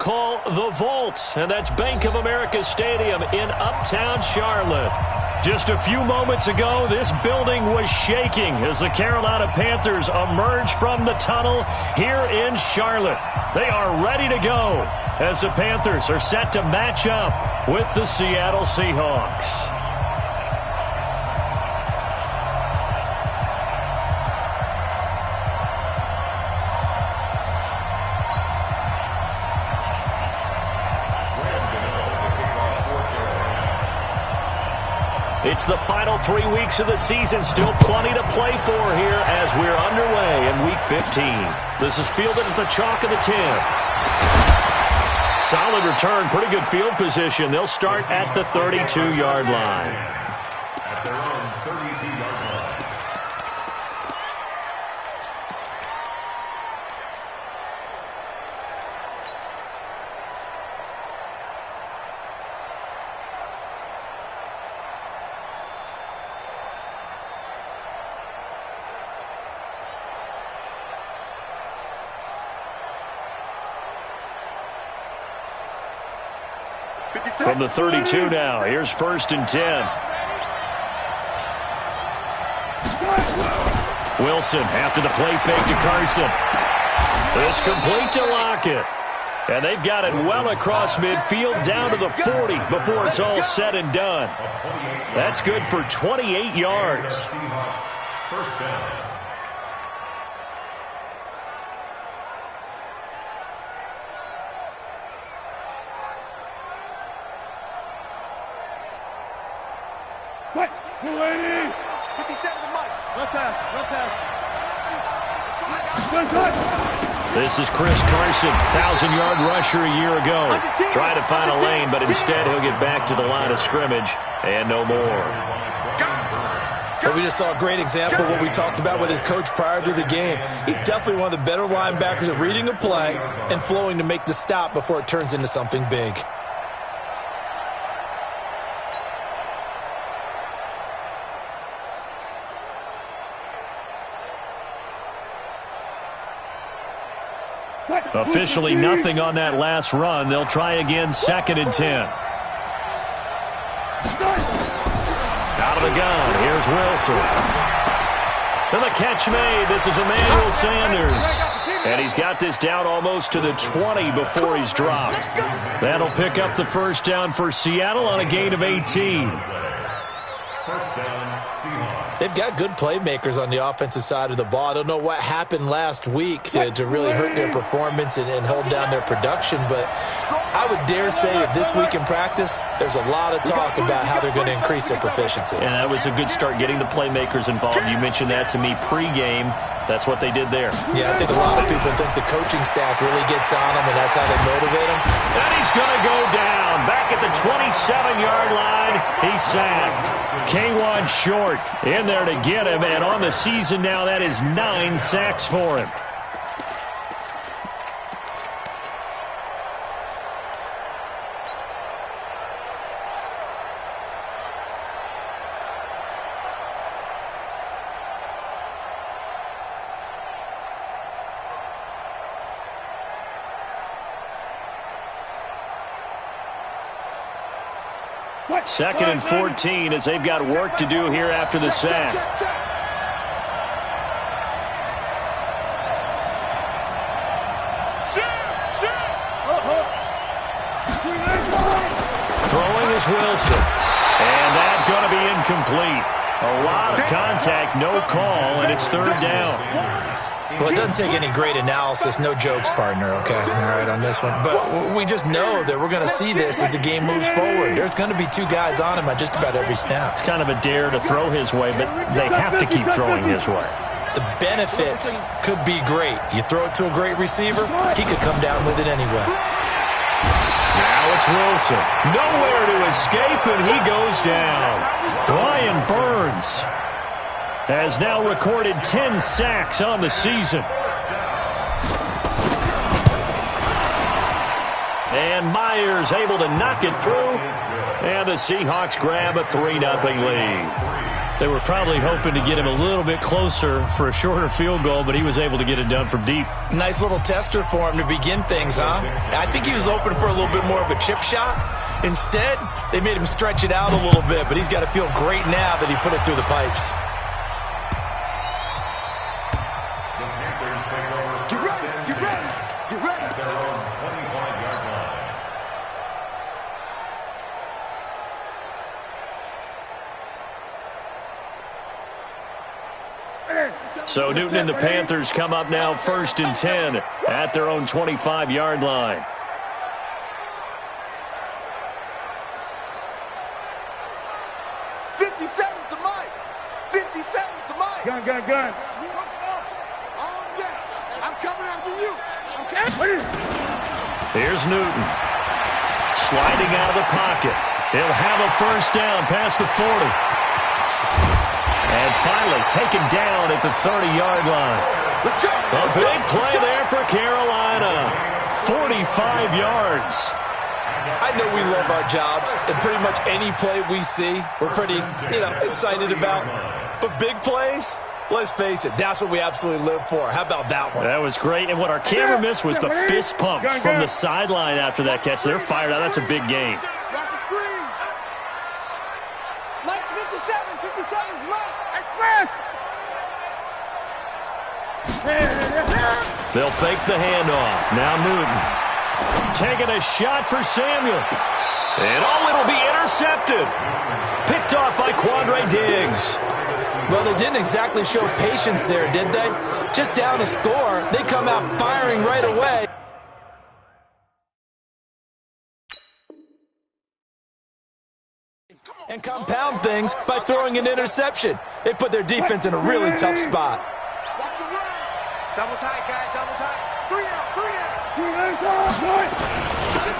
Call the Vault, and that's Bank of America Stadium in Uptown Charlotte. Just a few moments ago, this building was shaking as the Carolina Panthers emerged from the tunnel here in Charlotte. They are ready to go as the Panthers are set to match up with the Seattle Seahawks. It's the final 3 weeks of the season. Still plenty to play for here as we're underway in Week 15. This is fielded at the chalk of the 10. Solid return, pretty good field position. They'll start at the 32-yard line. At their own 32-yard line. From the 32 now, here's 1st and 10. Wilson after the play fake to Carson. It's complete to Lockett. And they've got it well across midfield down to the 40 before it's all said and done. That's good for 28 yards. First down. This is Chris Carson, 1,000-yard rusher a year ago. Trying to find a lane, but instead he'll get back to the line of scrimmage and no more. But we just saw a great example of what we talked about with his coach prior to the game. He's definitely one of the better linebackers at reading a play and flowing to make the stop before it turns into something big. Officially nothing on that last run. They'll try again, 2nd and 10. Out of the gun, here's Wilson. And the catch made. This is Emmanuel Sanders. And he's got this down almost to the 20 before he's dropped. That'll pick up the first down for Seattle on a gain of 18. First down, Seahawks. They've got good playmakers on the offensive side of the ball. I don't know what happened last week to really hurt their performance and hold down their production, but I would dare say that this week in practice, there's a lot of talk about how they're going to increase their proficiency. And that was a good start, getting the playmakers involved. You mentioned that to me pregame. That's what they did there. Yeah, I think a lot of people think the coaching staff really gets on them, and that's how they motivate them. And he's going to go down. Back at the 27-yard line, he's sacked. K'Wan Short in there to get him, and on the season now, that is 9 sacks for him. Second and 14 as they've got work to do here after the sack. Throwing is Wilson. And that's going to be incomplete. A lot of contact, no call, and it's 3rd down. Well, it doesn't take any great analysis, no jokes, partner, okay? All right, on this one. But we just know that we're going to see this as the game moves forward. There's going to be 2 guys on him at just about every snap. It's kind of a dare to throw his way, but they have to keep throwing his way. The benefits could be great. You throw it to a great receiver, he could come down with it anyway. Now it's Wilson. Nowhere to escape, and he goes down. Brian Burns has now recorded 10 sacks on the season. And Myers able to knock it through. And the Seahawks grab a 3-0 lead. They were probably hoping to get him a little bit closer for a shorter field goal, but he was able to get it done from deep. Nice little tester for him to begin things, huh? I think he was open for a little bit more of a chip shot. Instead, they made him stretch it out a little bit, but he's got to feel great now that he put it through the pipes. So Newton and the Panthers come up now 1st and 10 at their own 25-yard line. Gun. I'm coming after you. Okay? Here's Newton. Sliding out of the pocket. He'll have a first down past the 40. And finally taken down at the 30-yard line. A big play there for Carolina. 45 yards. I know we love our jobs, and pretty much any play we see, we're pretty, excited about. But big plays, let's face it, that's what we absolutely live for. How about that one? That was great. And what our camera missed was the fist pumps from the sideline after that catch. They're fired out. That's a big game. Nice 57's mine. They'll fake the handoff. Now Newton taking a shot for Samuel. And it'll be intercepted. Picked off by Quandre Diggs. Well, they didn't exactly show patience there, did they? Just down a score, they come out firing right away. And compound things by throwing an interception. They put their defense in a really tough spot. Double tight, guys, double tight. 3 down.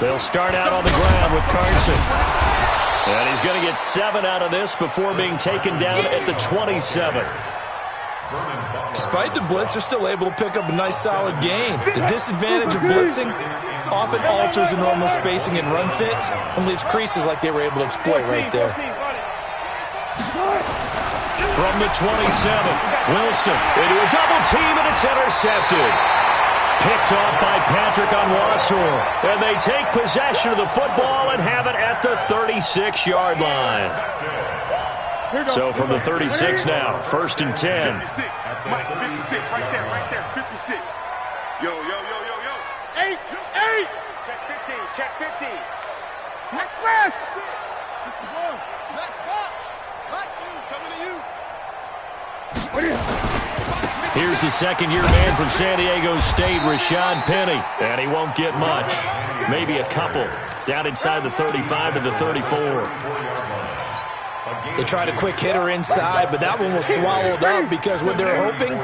They'll start out on the ground with Carson. And he's going to get 7 out of this before being taken down at the 27. Despite the blitz, they're still able to pick up a nice, solid gain. The disadvantage of blitzing often alters the normal spacing and run fits and leaves creases like they were able to exploit right there. From the 27, Wilson into a double team, and it's intercepted. Picked off by Patrick Onwuasor. And they take possession of the football and have it at the 36-yard line. So from the 36 now, 1st and 10. 56. Mike, 56, right there, 56. Yo. 8. Check 15. Next pass. 61. Next box. Right, coming to you. Here's the second-year man from San Diego State, Rashad Penny. And he won't get much. Maybe a couple. Down inside the 35 to the 34. They tried a quick hitter inside, but that one was swallowed up because what they're hoping,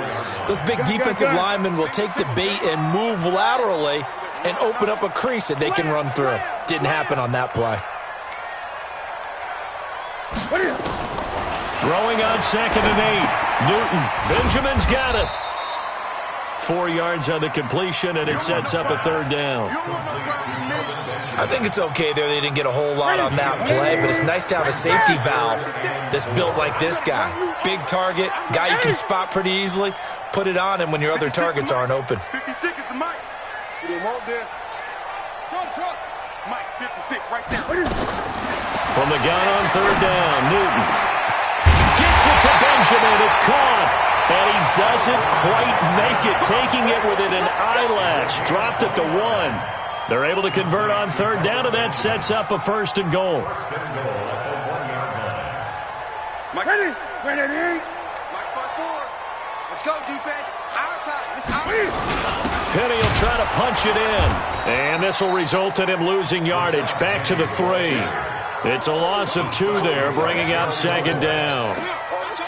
those big defensive linemen will take the bait and move laterally and open up a crease that they can run through. Didn't happen on that play. Throwing on 2nd and 8. Newton. Benjamin's got it. 4 yards on the completion, and it sets up a 3rd down. I think it's okay there. They didn't get a whole lot on that play, but it's nice to have a safety valve that's built like this guy. Big target, guy you can spot pretty easily. Put it on him when your other targets aren't open. 56 is the Mike. You didn't want this. Truck. Mike, 56 right there. From the gun on 3rd down, Newton gets it to Benjamin. It's caught. And he doesn't quite make it, taking it within an eyelash. Dropped at the 1. They're able to convert on 3rd down, and that sets up a 1st and goal. Mike, ready. Mike, 5-4. Let's go, defense. Our time. It's our time. Penny will try to punch it in. And this will result in him losing yardage. Back to the 3. It's a loss of 2 there, bringing up 2nd down.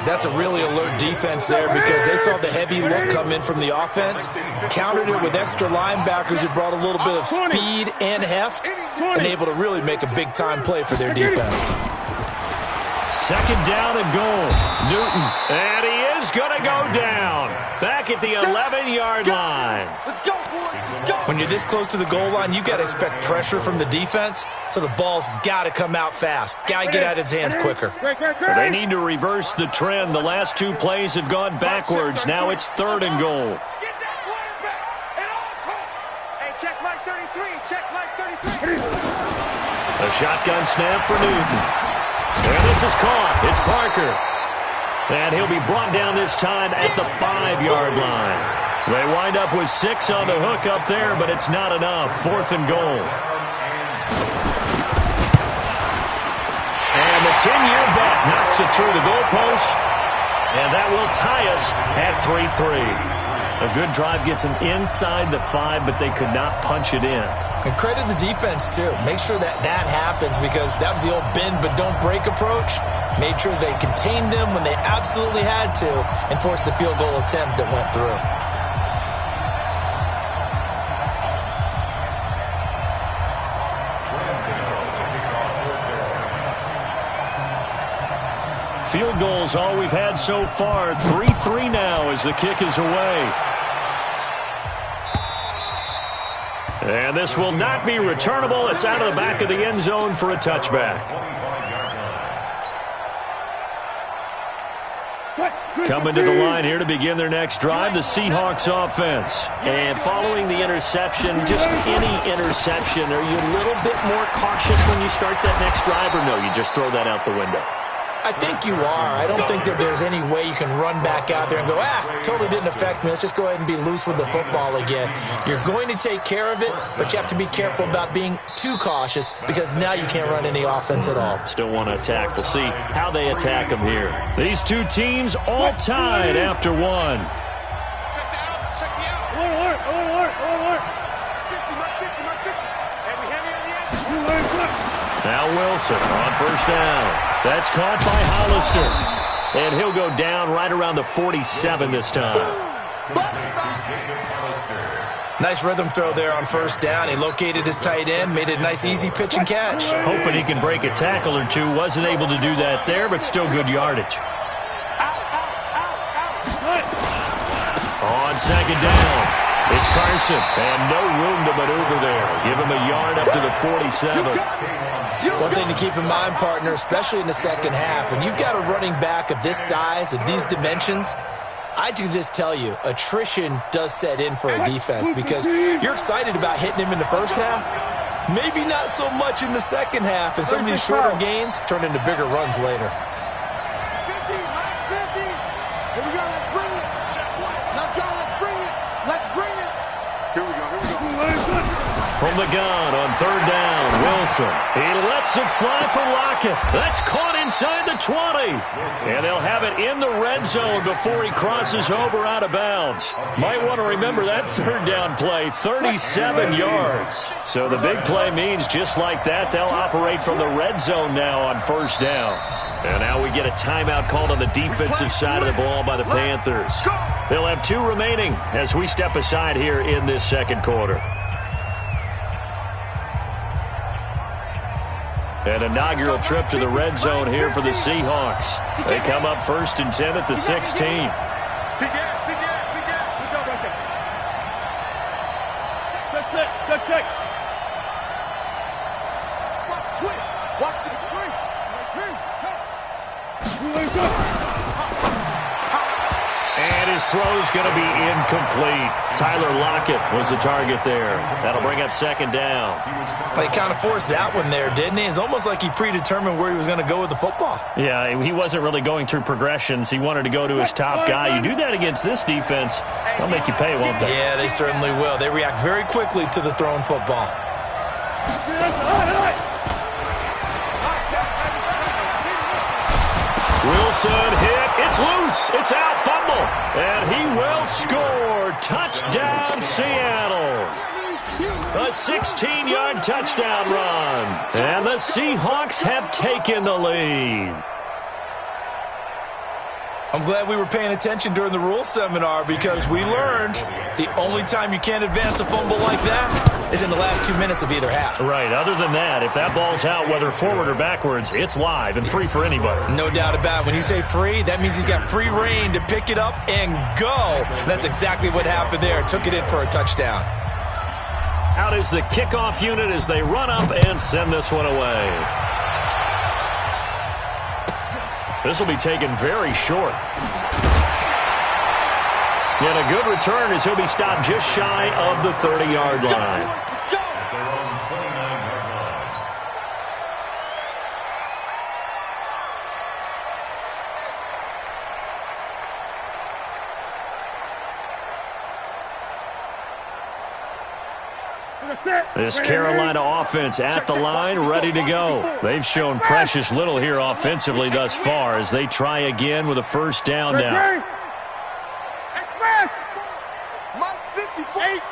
That's a really alert defense there because they saw the heavy look come in from the offense, countered it with extra linebackers who brought a little bit of speed and heft, and able to really make a big-time play for their defense. 2nd down and goal. Newton, and he is going to go down. Back at the 11-yard line. Let's go, boys. Let's go. When you're this close to the goal line, you got to expect pressure from the defense, so the ball's got to come out fast. Got to get out of his hands quicker. They need to reverse the trend. The last two plays have gone backwards. Now it's 3rd and goal. Hey, check Mike 33. Check Mike 33. A shotgun snap for Newton. And this is caught. It's Parker. And he'll be brought down this time at the 5-yard line. They wind up with 6 on the hook up there, but it's not enough. 4th and goal. And the 10-year vet knocks it through the goalpost. And that will tie us at 3-3. A good drive gets them inside the 5, but they could not punch it in. And credit the defense, too. Make sure that happens, because that was the old bend but don't break approach. Made sure they contained them when they absolutely had to and forced the field goal attempt that went through. Field goals all we've had so far. 3-3 now as the kick is away. And this will not be returnable. It's out of the back of the end zone for a touchback. Coming to the line here to begin their next drive, the Seahawks offense. And following the interception, just any interception, are you a little bit more cautious when you start that next drive, or no, you just throw that out the window? I think you are. I don't think that there's any way you can run back out there and go, totally didn't affect me. Let's just go ahead and be loose with the football again. You're going to take care of it, but you have to be careful about being too cautious, because now you can't run any offense at all. Still want to attack. We'll see how they attack them here. These two teams all tied after one. Check the out. Check the out. Alert. 50, Mike 50, Mike 50. And we have it on the edge. Now Wilson on 1st down. That's caught by Hollister. And he'll go down right around the 47 this time. Nice rhythm throw there on 1st down. He located his tight end, made it a nice easy pitch and catch. Hoping he can break a tackle or two. Wasn't able to do that there, but still good yardage. On 2nd down, it's Carson. And no room to maneuver there. Give him a yard up to the 47. One thing to keep in mind, partner, especially in the second half, when you've got a running back of this size, of these dimensions, I can just tell you, attrition does set in for a defense, because you're excited about hitting him in the first half, maybe not so much in the second half, and some of these shorter gains turn into bigger runs later. 50, Mike 50. Here we go, let's bring it. Let's go, let's bring it. Let's bring it. Here we go. From the gun on 3rd down, Wilson. He lets it fly for Lockett. That's caught inside the 20. And they'll have it in the red zone before he crosses over out of bounds. Might want to remember that 3rd down play, 37 yards. So the big play means just like that, they'll operate from the red zone now on 1st down. And now we get a timeout called on the defensive side of the ball by the Panthers. They'll have 2 remaining as we step aside here in this second quarter. An inaugural trip to the red zone here for the Seahawks. They come up 1st and 10 at the 16. Big ass. Good job right there. Check. Watch the twist. Watch the And his throw's going to be incomplete. Tyler Lockett was the target there. That'll bring up 2nd down. But he kind of forced that one there, didn't he? It's almost like he predetermined where he was going to go with the football. Yeah, he wasn't really going through progressions. He wanted to go to his top guy. You do that against this defense, they'll make you pay, won't they? Yeah, they certainly will. They react very quickly to the thrown football. Wilson hit. It's loose. It's out. Fumble. And he will score. Touchdown, Seattle. A 16-yard touchdown run. And the Seahawks have taken the lead. I'm glad we were paying attention during the rules seminar, because we learned the only time you can't advance a fumble like that is in the last 2 minutes of either half. Right. Other than that, if that ball's out, whether forward or backwards, it's live and free for anybody. No doubt about it. When you say free, that means he's got free reign to pick it up and go. And that's exactly what happened there. Took it in for a touchdown. Out is the kickoff unit as they run up and send this one away. This will be taken very short. And a good return as he'll be stopped just shy of the 30-yard line. At their own 29-yard line. This Carolina offense at the line, ready to go. They've shown precious little here offensively thus far as they try again with a first down now. Mike 54. 8. Here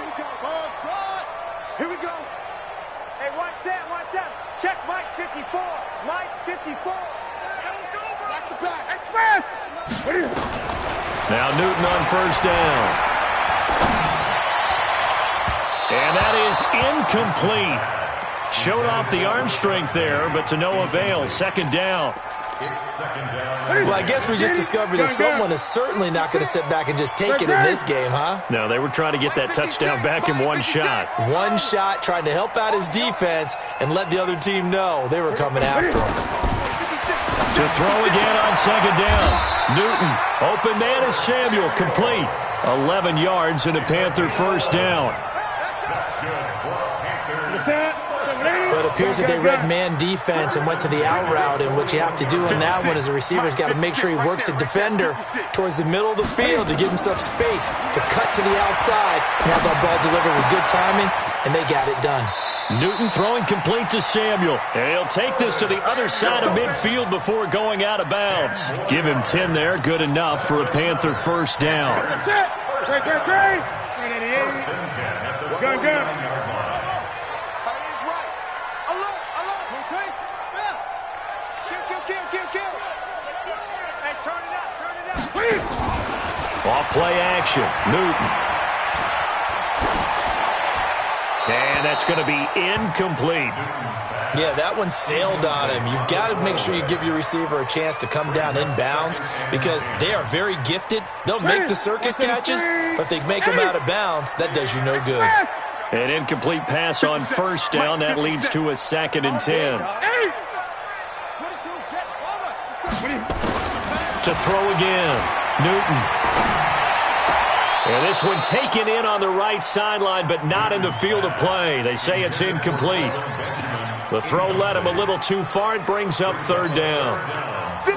we go. Ball trot. Here we go. Hey, watch that. Check Mike 54. Mike 54. Watch the pass. Express. Now Newton on first down. And that is incomplete. Showed off the arm strength there, but to no avail. Second down. It's second down. Well, I guess we just discovered that someone is certainly not going to sit back and just take it in this game, huh? No, they were trying to get that touchdown back in one shot. One shot, trying to help out his defense and let the other team know they were coming after him. To throw again on second down. Newton, open man is Samuel, complete. 11 yards and a Panther first down. That's good for Panthers. But it appears that they read man defense and went to the out route, and what you have to do in that one is the receiver's got to make sure he works the defender towards the middle of the field to give himself space to cut to the outside and have that ball delivered with good timing, and they got it done. Newton throwing complete to Samuel. And he'll take this to the other side of midfield before going out of bounds. Give him 10 there, good enough for a Panther first down. Great. First and 10 at the 49-yard line. Tight end's right. Alert. Rotate. Kill. Hey, turn it out. Off play action. Newton. And that's going to be incomplete. Yeah, that one sailed on him. You've got to make sure you give your receiver a chance to come down inbounds because they are very gifted. They'll make the circus catches, but they make them out of bounds. That does you no good. An incomplete pass on first down. That leads to a 2nd and 10. To throw again. Newton. And this one taken in on the right sideline, but not in the field of play. They say it's incomplete. The throw led him a little too far. It brings up third down.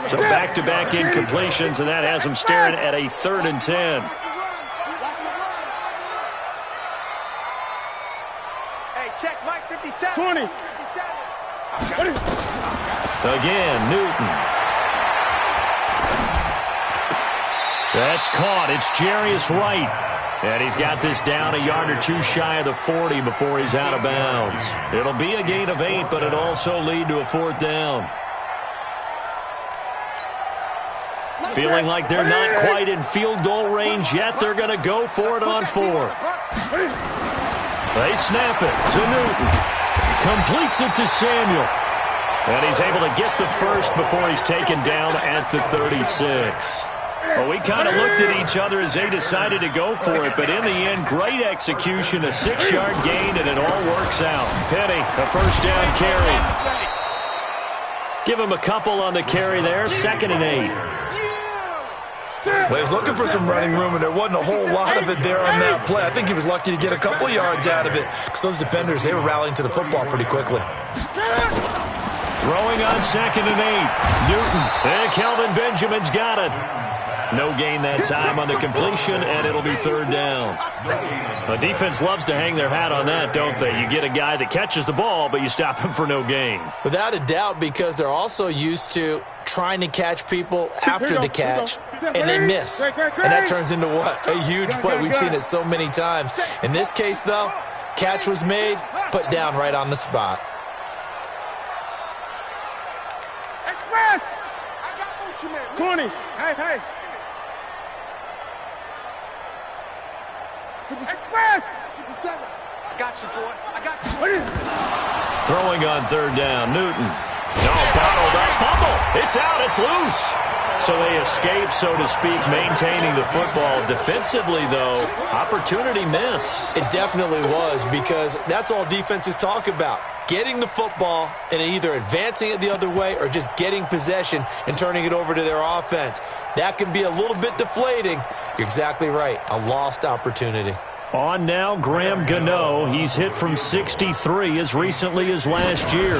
So back-to-back incompletions, and that has him staring at a 3rd and 10. Hey, check Mike 57. 20. 57. Again, Newton. That's caught. It's Jarius Wright. And he's got this down a yard or two shy of the 40 before he's out of bounds. It'll be a gain of 8, but it'll also lead to a 4th down. Feeling like they're not quite in field goal range yet. They're going to go for it on 4th. They snap it to Newton. Completes it to Samuel. And he's able to get the first before he's taken down at the 36. Well, we kind of looked at each other as they decided to go for it, but in the end, great execution, a 6-yard gain, and it all works out. Penny, a first down carry. Give him a couple on the carry there, 2nd and 8. Well, he was looking for some running room, and there wasn't a whole lot of it there on that play. I think he was lucky to get a couple yards out of it because those defenders, they were rallying to the football pretty quickly. Throwing on 2nd and 8. Newton, and Kelvin Benjamin's got it. No gain that time on the completion, and it'll be 3rd down. The defense loves to hang their hat on that, don't they? You get a guy that catches the ball, but you stop him for no gain. Without a doubt, because they're also used to trying to catch people after the catch, and they miss. And that turns into what? A huge play. We've seen it so many times. In this case, though, catch was made, put down right on the spot. Express! I got 20. Hey. Express! 57. I got you, boy. I got you. Throwing on 3rd down, Newton. No, bottled up fumble. It's out. It's loose. So they escape, so to speak, maintaining the football. Defensively, though, opportunity miss. It definitely was, because that's all defenses talk about. Getting the football and either advancing it the other way or just getting possession and turning it over to their offense. That can be a little bit deflating. You're exactly right. A lost opportunity. On now, Graham Gano. He's hit from 63 as recently as last year.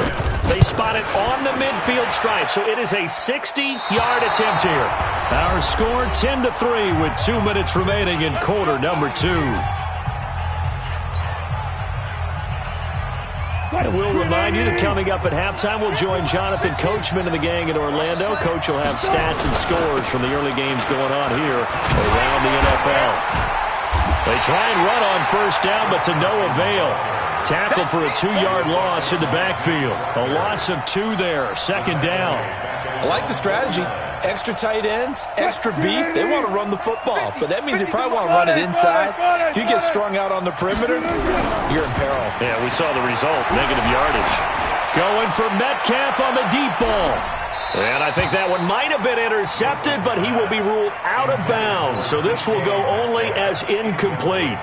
They spot it on the midfield stripe, so it is a 60-yard attempt here. Our score 10-3 with 2 minutes remaining in quarter number 2. And we'll remind you that coming up at halftime, we'll join Jonathan Coachman and the gang in Orlando. Coach will have stats and scores from the early games going on here around the NFL. They try and run on first down, but to no avail. Tackle for a 2-yard loss in the backfield. A loss of 2 there, second down. I like the strategy. Extra tight ends, extra beef. They want to run the football, but that means they probably want to run it inside. If you get strung out on the perimeter, you're in peril. Yeah, we saw the result, negative yardage. Going for Metcalf on the deep ball. And I think that one might have been intercepted, but he will be ruled out of bounds. So this will go only as incomplete.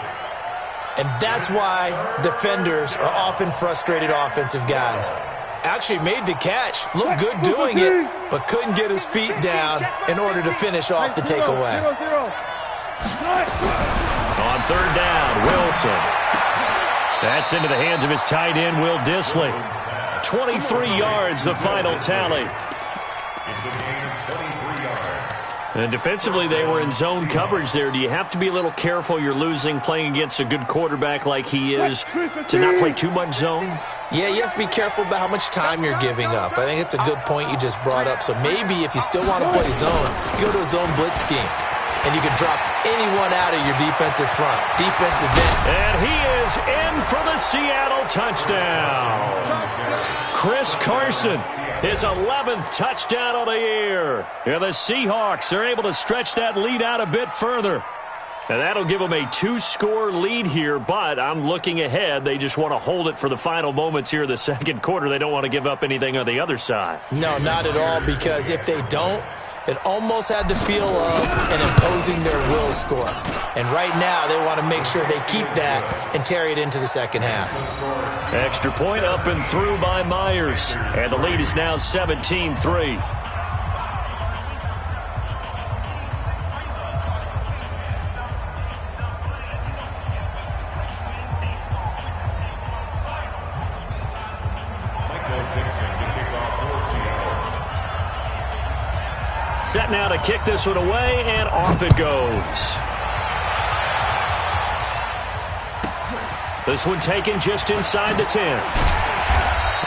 And that's why defenders are often frustrated offensive guys. Actually made the catch, looked good doing it, but couldn't get his feet down in order to finish off the takeaway. On third down, Wilson. That's into the hands of his tight end, Will Dissly. 23 yards, the final tally. And defensively, they were in zone coverage there. Do you have to be a little careful you're losing playing against a good quarterback like he is to not play too much zone? Yeah, you have to be careful about how much time you're giving up. I think it's a good point you just brought up. So maybe if you still want to play zone, you go to a zone blitz scheme. And you can drop anyone out of your defensive front. Defensive end. And he is in for the Seattle touchdown. Chris Carson, his 11th touchdown of the year. And the Seahawks are able to stretch that lead out a bit further. And that'll give them a 2-score lead here, but I'm looking ahead. They just want to hold it for the final moments here in the second quarter. They don't want to give up anything on the other side. No, not at all, because if they don't, it almost had the feel of an imposing their will score. And right now, they want to make sure they keep that and carry it into the second half. Extra point up and through by Myers. And the lead is now 17-3. Set now to kick this one away, and off it goes. This one taken just inside the 10.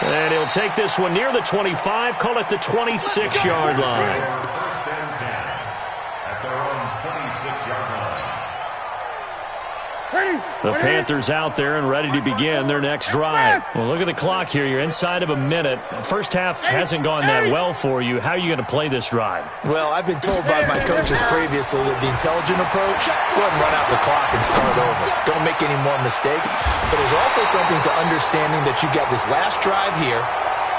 And he'll take this one near the 25, call it the 26-yard line. The Panthers out there and ready to begin their next drive. Well, look at the clock here. You're inside of a minute. First half hasn't gone that well for you. How are you going to play this drive? Well, I've been told by my coaches previously that the intelligent approach, go ahead and run out the clock and start over. Don't make any more mistakes. But there's also something to understanding that you got this last drive here.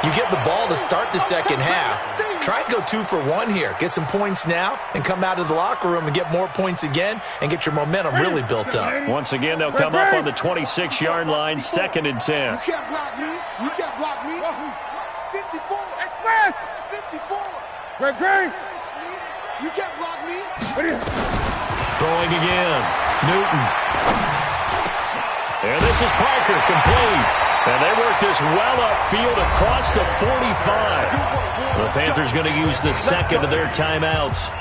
You get the ball to start the second half. Try and go 2 for 1 here. Get some points now and come out of the locker room and get more points again and get your momentum really built up. Once again, they'll come up on the 26-yard line, 2nd and 10. You can't block me. You can't block me. 54. Express. 54. Great. You can't block me. Throwing again. Newton. And this is Parker, complete. And they work this well upfield across the 45. The Panthers going to use the second of their timeouts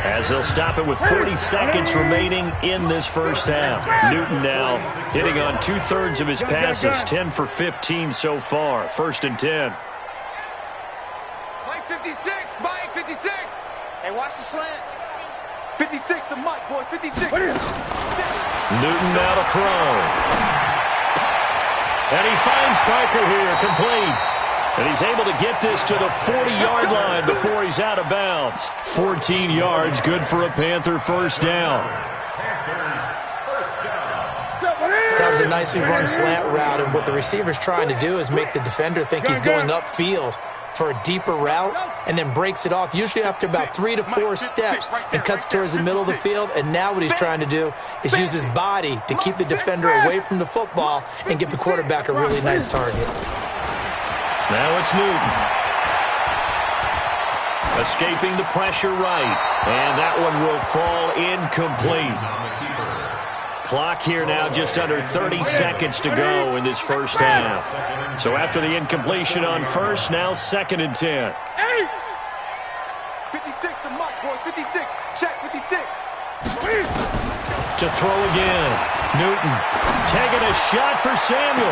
as they'll stop it with 40 seconds remaining in this first half. Newton now hitting on 2/3 of his passes, 10 for 15 so far. 1st and 10. Mike 56. Mike 56. Hey, watch the slant. 56 to Mike, boys. 56. Newton now to throw. And he finds Parker here, complete. And he's able to get this to the 40-yard line before he's out of bounds. 14 yards, good for a Panther first down. That was a nicely run slant route, and what the receiver's trying to do is make the defender think he's going upfield for a deeper route and then breaks it off, usually after about 3 to 4 steps, and cuts towards the middle of the field. And now what he's trying to do is use his body to keep the defender away from the football and give the quarterback a really nice target. Now it's Newton. Escaping the pressure right. And that one will fall incomplete. Clock here now just under 30 seconds to go in this first half. So after the incompletion on first, now 2nd and 10. 56 to Mike, boys. 56. Check 56. To throw again. Newton taking a shot for Samuel.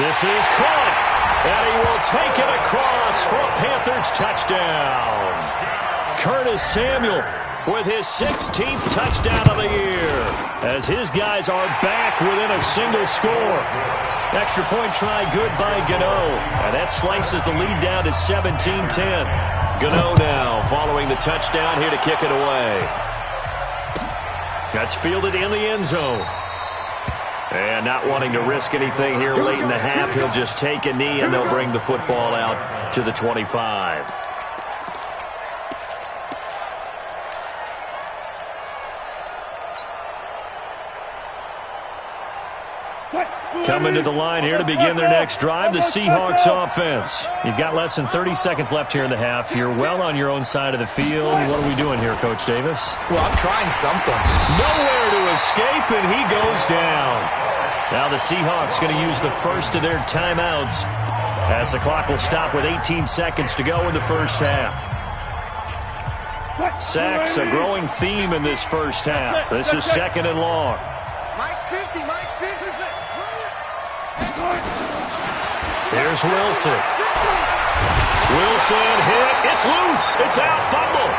This is caught. And he will take it across for a Panthers touchdown. Curtis Samuel with his 16th touchdown of the year, as his guys are back within a single score. Extra point try good by Gano, and that slices the lead down to 17-10. Gano now following the touchdown here to kick it away. That's fielded in the end zone. And not wanting to risk anything here late in the half, he'll just take a knee and they'll bring the football out to the 25. Coming to the line here to begin their next drive, the Seahawks offense. You've got less than 30 seconds left here in the half. You're well on your own side of the field. What are we doing here, Coach Davis? Well, I'm trying something. Nowhere to escape, and he goes down. Now the Seahawks going to use the first of their timeouts as the clock will stop with 18 seconds to go in the first half. Sacks, a growing theme in this first half. This is 2nd and long. Mike's 50. Mike's 50. Here's Wilson. Wilson hit. It's loose. It's out. Fumble.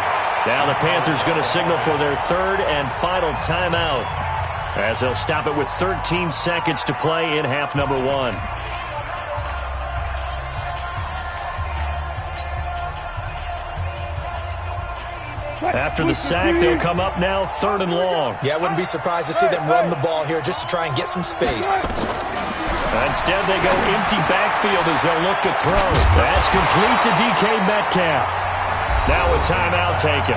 Now the Panthers going to signal for their 3rd and final timeout, as they'll stop it with 13 seconds to play in half number 1. After the sack, they'll come up now 3rd and long. Yeah, I wouldn't be surprised to see them run the ball here just to try and get some space. Instead, they go empty backfield as they'll look to throw. That's complete to DK Metcalf. Now a timeout taken.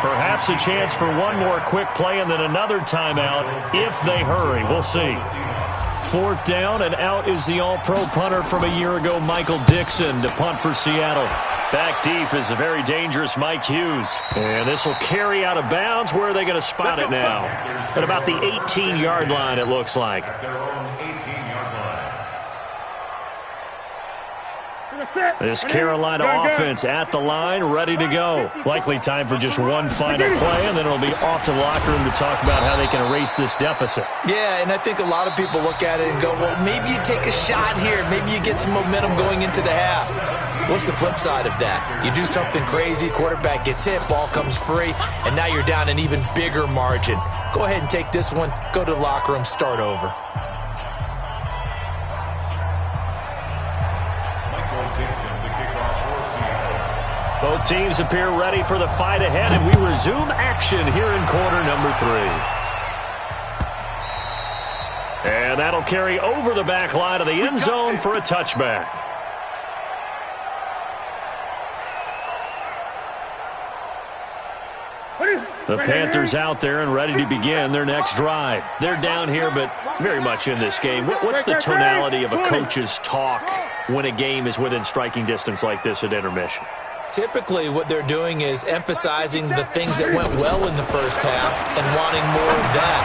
Perhaps a chance for one more quick play and then another timeout if they hurry. We'll see. 4th down, and out is the all-pro punter from a year ago, Michael Dixon, to punt for Seattle. Back deep is a very dangerous Mike Hughes. And this will carry out of bounds. Where are they going to spot it now? At about the 18-yard line, it looks like. This Carolina offense at the line, ready to go. Likely time for just one final play, and then it'll be off to the locker room to talk about how they can erase this deficit. Yeah, and I think a lot of people look at it and go, well, maybe you take a shot here. Maybe you get some momentum going into the half. What's the flip side of that? You do something crazy, quarterback gets hit, ball comes free, and now you're down an even bigger margin. Go ahead and take this one, go to the locker room, start over. Both teams appear ready for the fight ahead, and we resume action here in quarter number 3. And that'll carry over the back line of the end zone for a touchback. The Panthers out there and ready to begin their next drive. They're down here, but very much in this game. What's the tonality of a coach's talk when a game is within striking distance like this at intermission? Typically, what they're doing is emphasizing the things that went well in the first half and wanting more of that.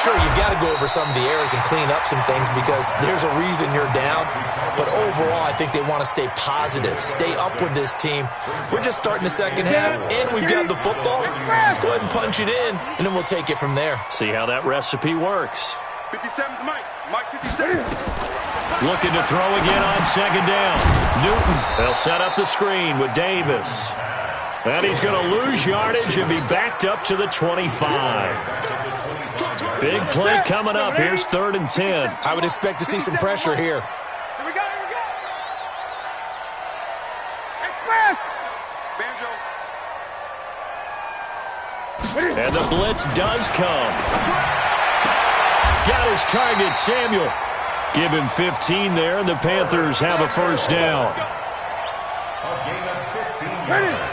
Sure, you've got to go over some of the errors and clean up some things because there's a reason you're down. But overall, I think they want to stay positive, stay up with this team. We're just starting the second half, and we've got the football. Let's go ahead and punch it in, and then we'll take it from there. See how that recipe works. 57's Mike. Mike 57. Looking to throw again on 2nd down. Newton, they'll set up the screen with Davis. And he's going to lose yardage and be backed up to the 25. Big play coming up. Here's 3rd and 10. I would expect to see some pressure here. Here we go. Express. Banjo. And the blitz does come. Got his target, Samuel. Give him 15 there, and the Panthers have a first down.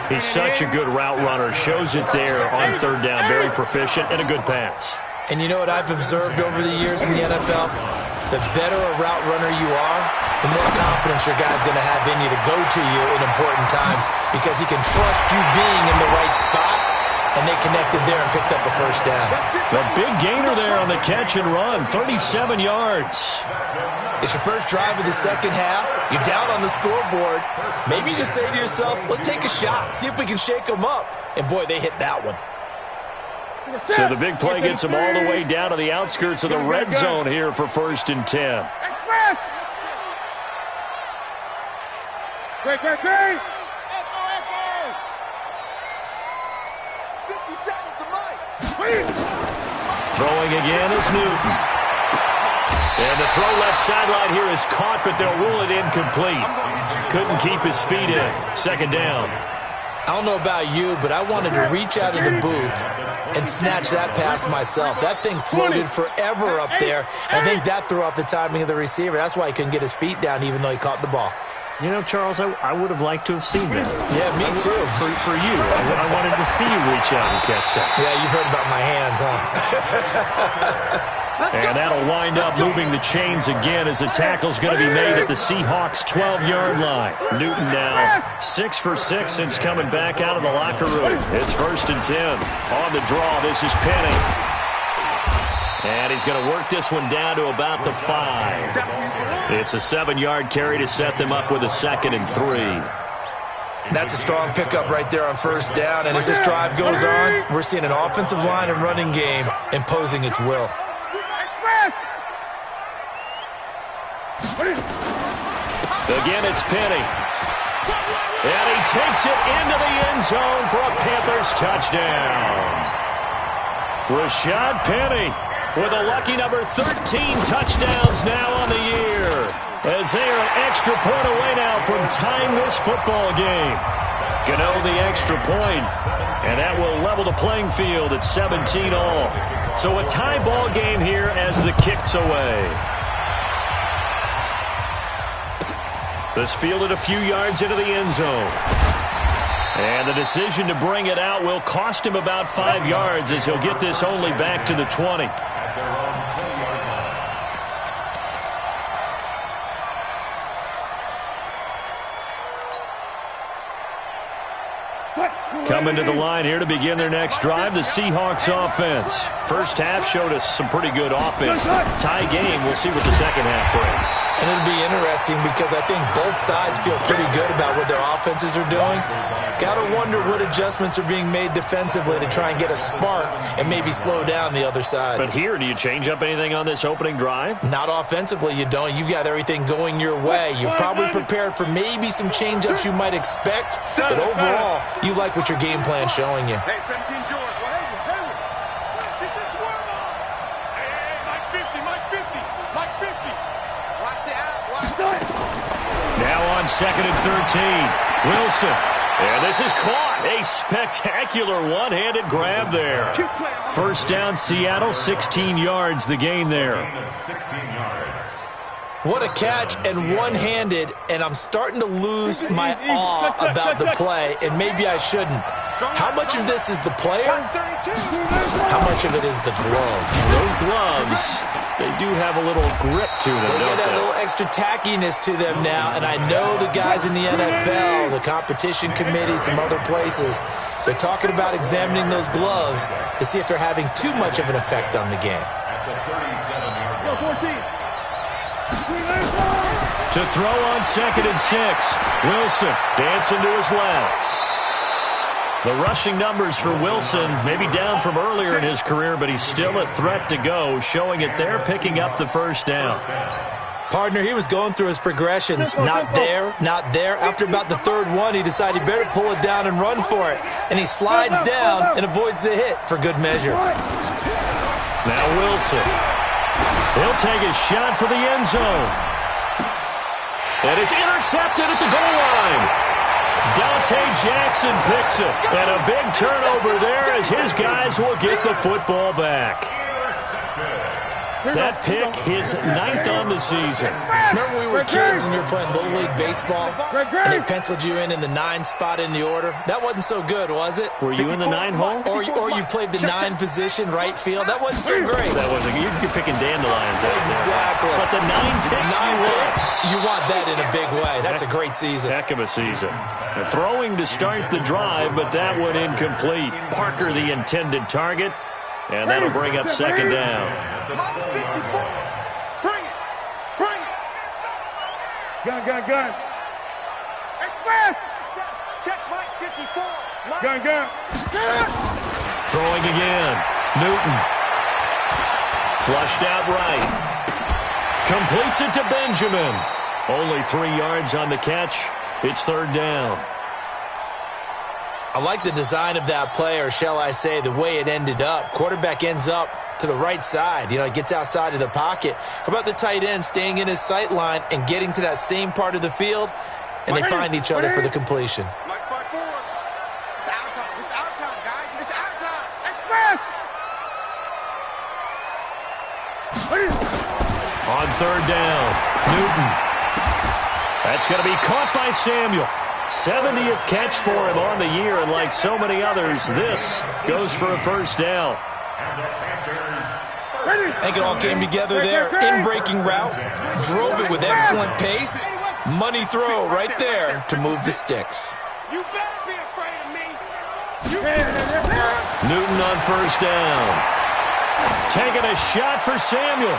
He's such a good route runner. Shows it there on third down. Very proficient and a good pass. And you know what I've observed over the years in the NFL? The better a route runner you are, the more confidence your guy's going to have in you to go to you in important times because he can trust you being in the right spot, and they connected there and picked up a first down. The big gainer there on the catch and run, 37 yards. It's your first drive of the second half. You're down on the scoreboard. Maybe you just say to yourself, let's take a shot, see if we can shake them up. And, boy, they hit that one. So the big play gets them all the way down to the outskirts of the red zone here for 1st and 10. Great. 50 seconds to Mike. Throwing again is Newton. And the throw left sideline here is caught, but they'll rule it incomplete. Couldn't keep his feet in. 2nd down. I don't know about you, but I wanted to reach out of the booth and snatch that pass myself. That thing floated forever up there. I think that threw off the timing of the receiver. That's why he couldn't get his feet down even though he caught the ball. You know, Charles, I would have liked to have seen that. Yeah, me too. For you. I wanted to see you reach out and catch that. Yeah, you've heard about my hands, huh? And that'll wind up moving the chains again as the tackle's going to be made at the Seahawks' 12-yard line. Newton now 6 for 6 since coming back out of the locker room. It's 1st and 10. On the draw, this is Penny. And he's going to work this one down to about the 5. It's a 7-yard carry to set them up with a 2nd and 3. That's a strong pickup right there on 1st down. And as this drive goes on, we're seeing an offensive line and running game imposing its will. Again, it's Penny. And he takes it into the end zone for a Panthers touchdown. Rashad Penny with a lucky number 13 touchdowns now on the year. As they are an extra point away now from tying this football game. Gano the extra point, and that will level the playing field at 17 all. So a tie ball game here as the kick's away. This fielded a few yards into the end zone. And the decision to bring it out will cost him about 5 yards as he'll get this only back to the 20. Coming to the line here to begin their next drive, the Seahawks offense. First half showed us some pretty good offense. Tie game, we'll see what the second half brings. And it'll be interesting because I think both sides feel pretty good about what their offenses are doing. Got to wonder what adjustments are being made defensively to try and get a spark and maybe slow down the other side. But here, do you change up anything on this opening drive? Not offensively, you don't. You've got everything going your way. You've probably prepared for maybe some change-ups you might expect, but overall, you like what your game plan's showing you. Hey, 17's yours. This is Mike 50, Mike 50, Mike 50. Watch the app, watch the Now on 2nd and 13, Wilson. And this is caught. A spectacular one-handed grab there. 1st down, Seattle, 16 yards the gain there. 16 yards. What a catch and one-handed, and I'm starting to lose my awe about the play, and maybe I shouldn't. How much of this is the player? How much of it is the glove? Those gloves, they do have a little grip to them, They don't get a they? little extra tackiness to them now, and I know the guys in the NFL, the competition committee, some other places, they're talking about examining those gloves to see if they're having too much of an effect on the game. To throw on 2nd and 6, Wilson dancing to his left. The rushing numbers for Wilson maybe down from earlier in his career, but he's still a threat to go, showing it there, picking up the 1st down. Partner, he was going through his progressions. Not there, not there. After about the 3rd one, he decided he better pull it down and run for it. And he slides down and avoids the hit for good measure. Now Wilson. He'll take his shot for the end zone. And it's intercepted at the goal line. Dante Jackson picks it. And a big turnover there as his guys will get the football back. That pick, his 9th on the season. Remember we were kids and you were playing Little League Baseball and they penciled you in the 9 spot in the order? That wasn't so good, was it? Were you in the 9 hole? Or you played the 9 position, right field? That wasn't so great. That wasn't. You're picking dandelions out exactly. there. But the 9 picks you want that in a big way. That's a great season. Heck of a season. Throwing to start the drive, but that one incomplete. Parker the intended target, and that'll bring up second down. Gun. Express! Check Mike 54. Gun. Throwing again. Newton. Flushed out right. Completes it to Benjamin. Only 3 yards on the catch. It's third down. I like the design of that play, or shall I say the way it ended up. Quarterback ends up to the right side. He gets outside of the pocket. How about the tight end staying in his sight line and getting to that same part of the field, and they find each other for the completion. Mike 54. It's our time. It's our time, guys. It's our time. Express! On third down, Newton. That's going to be caught by Samuel. 70th catch for him on the year, and like so many others, this goes for a first down. I think it all came together there. In-breaking route, drove it with excellent pace. Money throw right there to move the sticks. You better be afraid of me. Newton on first down. Taking a shot for Samuel.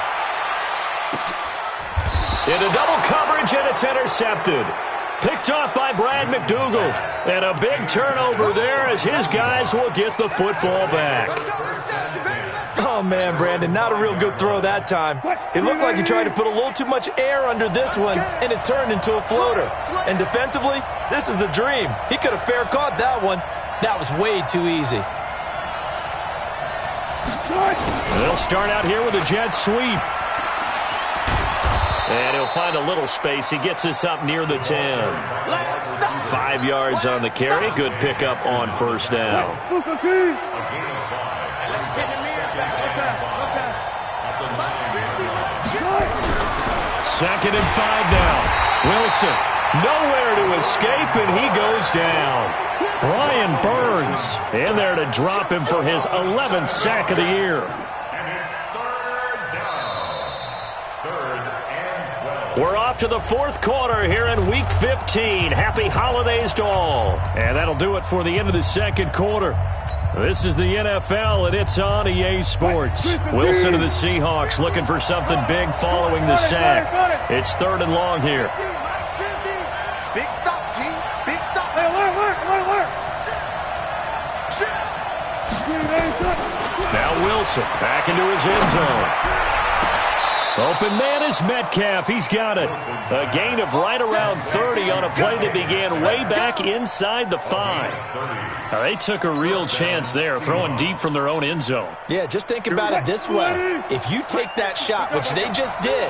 Into double coverage, and it's intercepted. Picked off by Brad McDougal. And a big turnover there as his guys will get the football back. Oh, man, Brandon, not a real good throw that time. It looked like he tried to put a little too much air under this one, and it turned into a floater. And defensively, this is a dream. He could have fair caught that one. That was way too easy. They'll start out here with a jet sweep. And he'll find a little space. He gets us up near the 10. 5 yards on the carry. Good pickup on first down. Second and 5 now. Wilson, nowhere to escape, and he goes down. Brian Burns in there to drop him for his 11th sack of the year. We're off to the fourth quarter here in Week 15. Happy holidays to all. And that'll do it for the end of the second quarter. This is the NFL, and it's on EA Sports. Wilson of the Seahawks looking for something big following the sack. It's third and long here. Big stop, G. Big stop. Hey, alert. Now Wilson back into his end zone. Open man is Metcalf. He's got it. A gain of right around 30 on a play that began way back inside the 5. Now, they took a real chance there, throwing deep from their own end zone. Yeah, just think about it this way. If you take that shot, which they just did,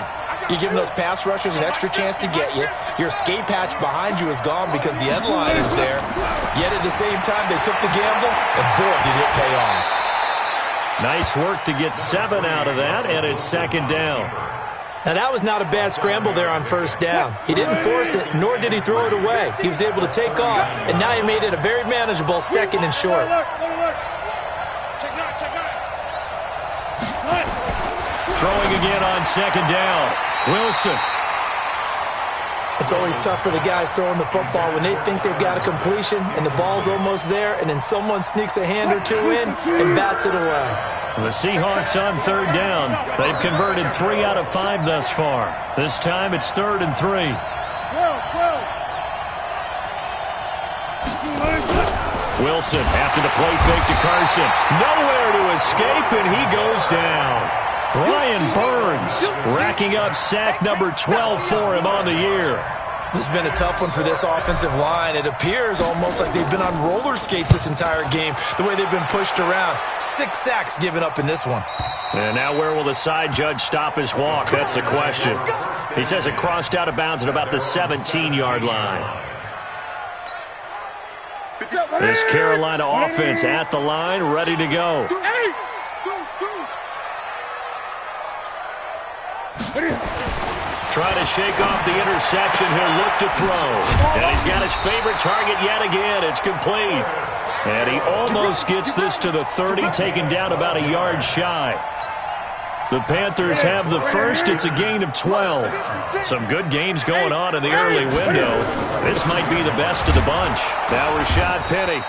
you're giving those pass rushers an extra chance to get you. Your escape hatch behind you is gone because the end line is there. Yet at the same time, they took the gamble, and boy, did it pay off. Nice work to get 7 out of that, and it's second down. Now, that was not a bad scramble there on first down. He didn't force it, nor did he throw it away. He was able to take off, and now he made it a very manageable second and short. Throwing again on second down. Wilson. It's always tough for the guys throwing the football when they think they've got a completion and the ball's almost there, and then someone sneaks a hand or two in and bats it away. The Seahawks on third down. They've converted 3 out of 5 thus far. This time it's 3rd and 3. Wilson after the play fake to Carson. Nowhere to escape, and he goes down. Brian Burns racking up sack number 12 for him on the year. This has been a tough one for this offensive line. It appears almost like they've been on roller skates this entire game, the way they've been pushed around. 6 sacks given up in this one. And now where will the side judge stop his walk? That's the question. He says it crossed out of bounds at about the 17-yard line. This Carolina offense at the line, ready to go. trying to shake off the interception. He'll look to throw. And he's got his favorite target yet again. It's complete. And he almost gets this to the 30, taken down about a yard shy. The Panthers have the first. It's a gain of 12. Some good games going on in the early window. This might be the best of the bunch. Now Rashad Penny.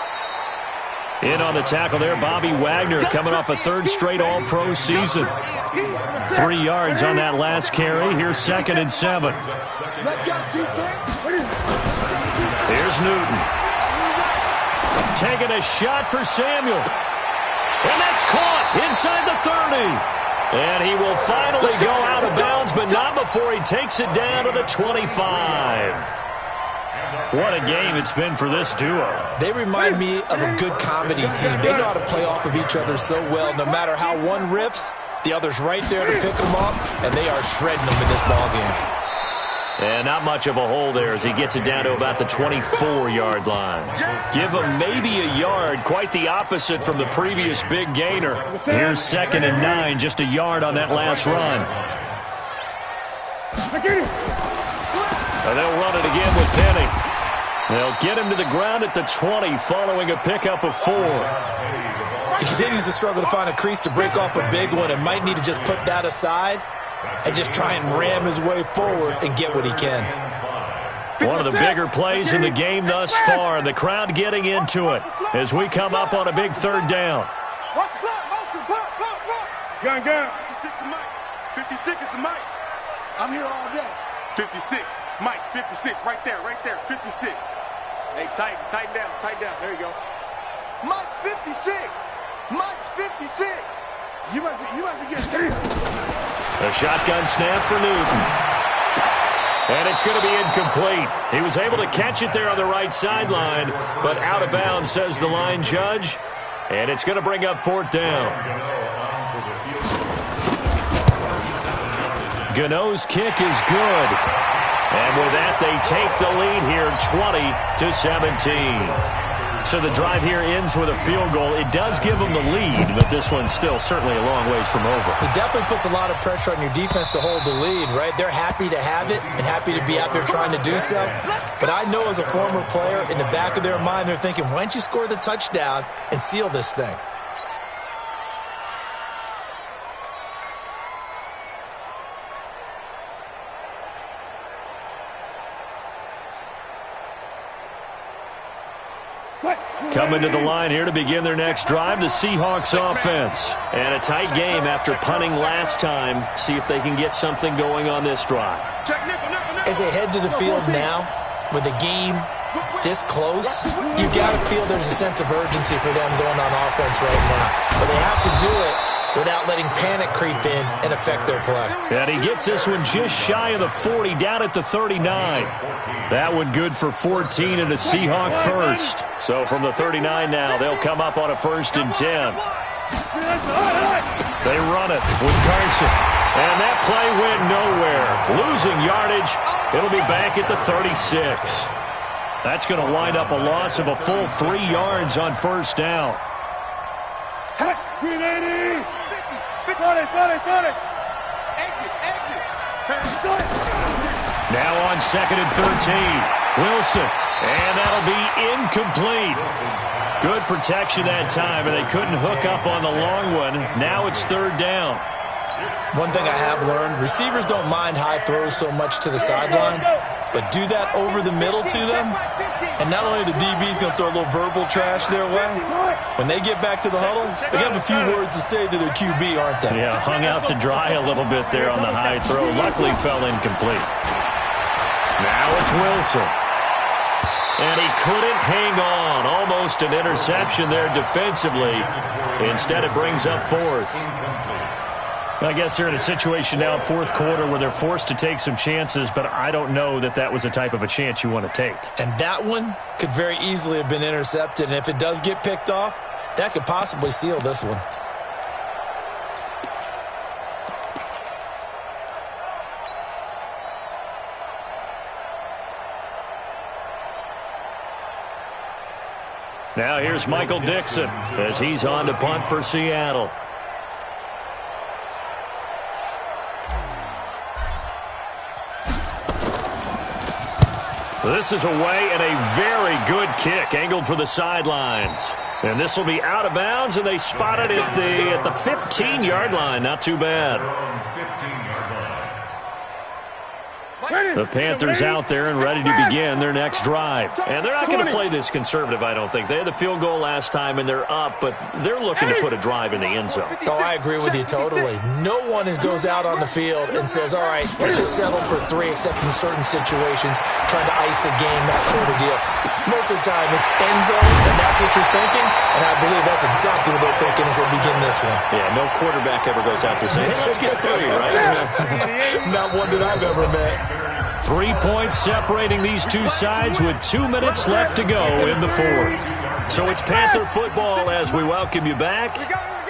In on the tackle there, Bobby Wagner coming off a third straight All-Pro season. 3 yards on that last carry. Here's 2nd and 7. Here's Newton. Taking a shot for Samuel. And that's caught inside the 30. And he will finally go out of bounds, but not before he takes it down to the 25. What a game it's been for this duo. They remind me of a good comedy team. They know how to play off of each other so well. No matter how one riffs, the other's right there to pick them up, and they are shredding them in this ballgame. And not much of a hole there as he gets it down to about the 24-yard line. Give him maybe a yard, quite the opposite from the previous big gainer. Here's 2nd and 9, just a yard on that last run. And they'll run it again with Penny. They'll get him to the ground at the 20 following a pickup of 4. He continues to struggle to find a crease to break off a big one and might need to just put that aside and just try and ram his way forward and get what he can. One of the bigger plays in the game thus far, and the crowd getting into it as we come up on a big 3rd down. Watch the block, motion, block. Gun. 56 is Mike. 56 is the Mike. I'm here all day. 56, Mike, 56, right there, 56. Hey, tighten down, there you go. Mike's 56, Mike's 56. You must be getting tired. A shotgun snap for Newton. And it's going to be incomplete. He was able to catch it there on the right sideline, but out of bounds, says the line judge. And it's going to bring up 4th down. Gano's kick is good. And with that, they take the lead here 20-17. So the drive here ends with a field goal. It does give them the lead, but this one's still certainly a long ways from over. It definitely puts a lot of pressure on your defense to hold the lead, right? They're happy to have it and happy to be out there trying to do so. But I know as a former player, in the back of their mind, they're thinking, why don't you score the touchdown and seal this thing? Coming to the line here to begin their next drive, the Seahawks offense. And a tight game after punting last time. See if they can get something going on this drive. As they head to the field now, with the game this close, you've got to feel there's a sense of urgency for them going on offense right now. But they have to do it without letting panic creep in and affect their play. And he gets this one just shy of the 40, down at the 39. That one good for 14 and a Seahawk first. So from the 39 now, they'll come up on a 1st and 10. They run it with Carson. And that play went nowhere. Losing yardage. It'll be back at the 36. That's going to wind up a loss of a full 3 yards on 1st down. Now on 2nd and 13. Wilson. And that'll be incomplete. Good protection that time, and they couldn't hook up on the long one. Now it's 3rd down. One thing I have learned, receivers don't mind high throws so much to the sideline, but do that over the middle to them, and not only the DB's going to throw a little verbal trash their way, when they get back to the huddle, they have a few words to say to their QB, aren't they? Yeah, hung out to dry a little bit there on the high throw. Luckily fell incomplete. Now it's Wilson. And he couldn't hang on. Almost an interception there defensively. Instead, it brings up 4th. I guess they're in a situation now, 4th quarter, where they're forced to take some chances, but I don't know that that was the type of a chance you want to take. And that one could very easily have been intercepted, and if it does get picked off, that could possibly seal this one. Now here's Michael Dixon as he's on to punt for Seattle. This is away and a very good kick angled for the sidelines. And this will be out of bounds, and they spot it at the 15-yard line. Not too bad. The Panthers out there and ready to begin their next drive. And they're not going to play this conservative, I don't think. They had the field goal last time, and they're up, but they're looking to put a drive in the end zone. Oh, I agree with you totally. No one goes out on the field and says, all right, let's just settle for 3, except in certain situations, trying to ice a game, that sort of deal. Most of the time, it's end zone, and that's what you're thinking, and I believe that's exactly what they're thinking as they begin this one. Yeah, no quarterback ever goes out there saying, hey, let's get 3, right? Not one that I've ever met. 3 points separating these two sides with 2 minutes left to go in the fourth. So it's Panther football as we welcome you back.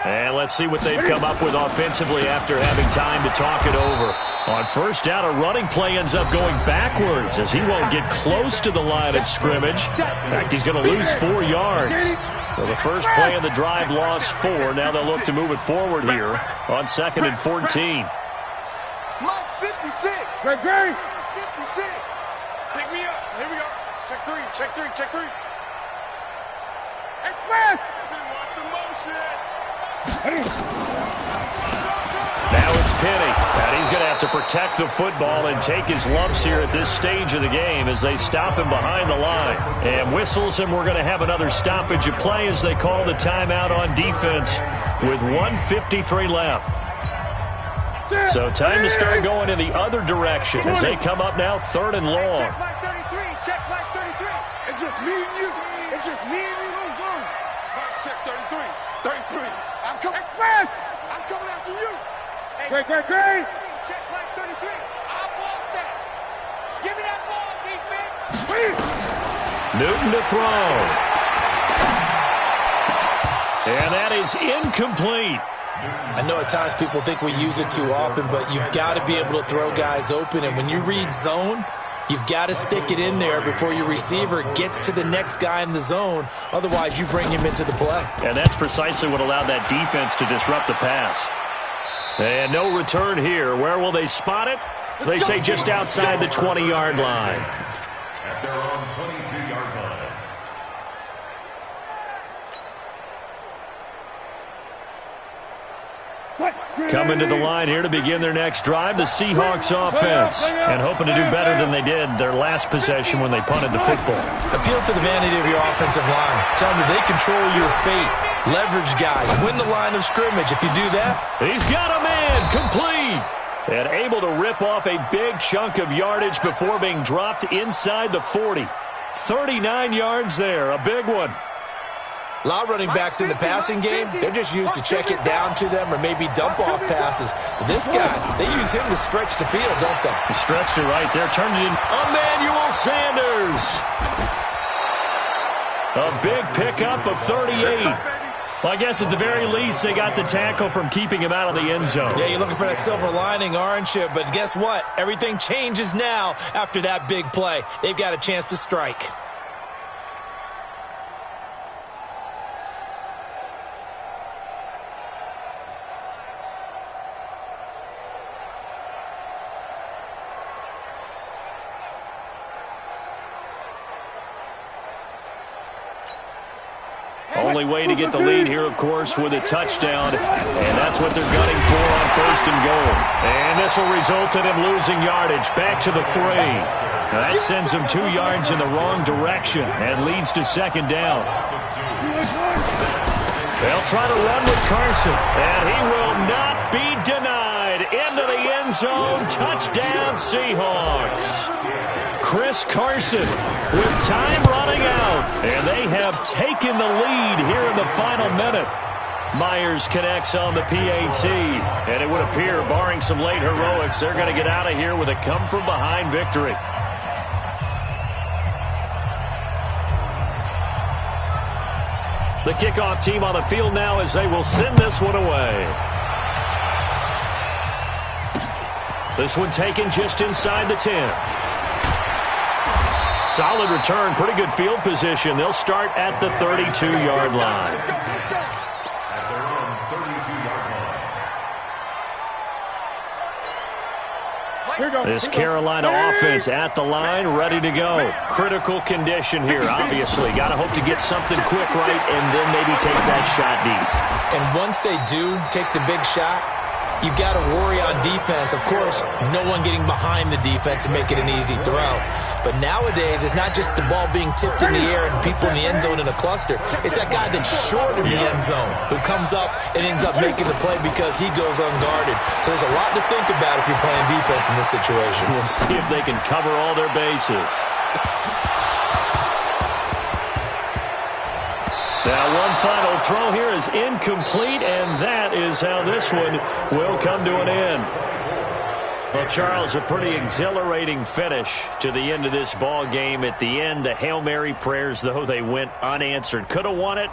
And let's see what they've come up with offensively after having time to talk it over. On first down, a running play ends up going backwards as he won't get close to the line of scrimmage. In fact, he's going to lose 4 yards. So the first play of the drive lost 4. Now they'll look to move it forward here on 2nd and 14. Mike 56. Great, great. 56. Pick me up. Here we go. Check 3. Check 3. Check 3. Express. Watch the motion. Now it's Penny, and he's going to have to protect the football and take his lumps here at this stage of the game as they stop him behind the line. And whistles, and we're going to have another stoppage of play as they call the timeout on defense with 1:53 left. So time to start going in the other direction as they come up now 3rd and long. Check Mike 33. Check Mike 33. It's just me and you. It's just me and you. Check 33. 33. I'm coming. Express. I'm coming after you. Hey, Great, great, great. check Mike 33. I want that. Give me that ball, defense. Newton to throw. And that is incomplete. I know at times people think we use it too often, but you've got to be able to throw guys open. And when you read zone, you've got to stick it in there before your receiver gets to the next guy in the zone. Otherwise, you bring him into the play. And that's precisely what allowed that defense to disrupt the pass. And no return here. Where will they spot it? They say just outside the 20-yard line. At their own 22-yard line. Coming to the line here to begin their next drive, the Seahawks offense. And hoping to do better than they did their last possession when they punted the football. Appeal to the vanity of your offensive line. Tell them they control your fate. Leverage guys. Win the line of scrimmage. If you do that, He's got a man complete. And able to rip off a big chunk of yardage before being dropped inside the 40. 39 yards there, a big one. a lot of running backs in the passing game, they're just used to check it down to them or maybe dump off passes. But this guy, they use him to stretch the field, don't they? He stretched it right there, turned it in. Emmanuel Sanders. A big pickup of 38. Well, I guess at the very least, they got the tackle from keeping him out of the end zone. Yeah, you're looking for that silver lining, aren't you? But guess what? Everything changes now after that big play. They've got a chance to strike. Only way to get the lead here, of course, with a touchdown. And that's what they're gunning for on first and goal. And this will result in him losing yardage. Back to the 3. Now that sends him 2 yards in the wrong direction and leads to second down. They'll try to run with Carson. And he will not be denied. Into the end zone. Touchdown, Seahawks. Chris Carson with time running out. And they have taken the lead here in the final minute. Myers connects on the PAT. And it would appear, barring some late heroics, they're going to get out of here with a come-from-behind victory. The kickoff team on the field now as they will send this one away. This one taken just inside the 10. Solid return, pretty good field position. They'll start at the 32-yard line. At their own 32-yard line. This Carolina offense at the line, ready to go. Critical condition here, obviously. Got to hope to get something quick right and then maybe take that shot deep. And once they do take the big shot, you've got to worry on defense. Of course, no one getting behind the defense and make it an easy throw. But nowadays, it's not just the ball being tipped in the air and people in the end zone in a cluster. It's that guy that's short of the end zone who comes up and ends up making the play because he goes unguarded. So there's a lot to think about if you're playing defense in this situation. We'll see if they can cover all their bases. Now, one final throw here is incomplete, and that is how this one will come to an end. Well, Charles, a pretty exhilarating finish to the end of this ball game. At the end, the Hail Mary prayers, though, they went unanswered. Could have won it,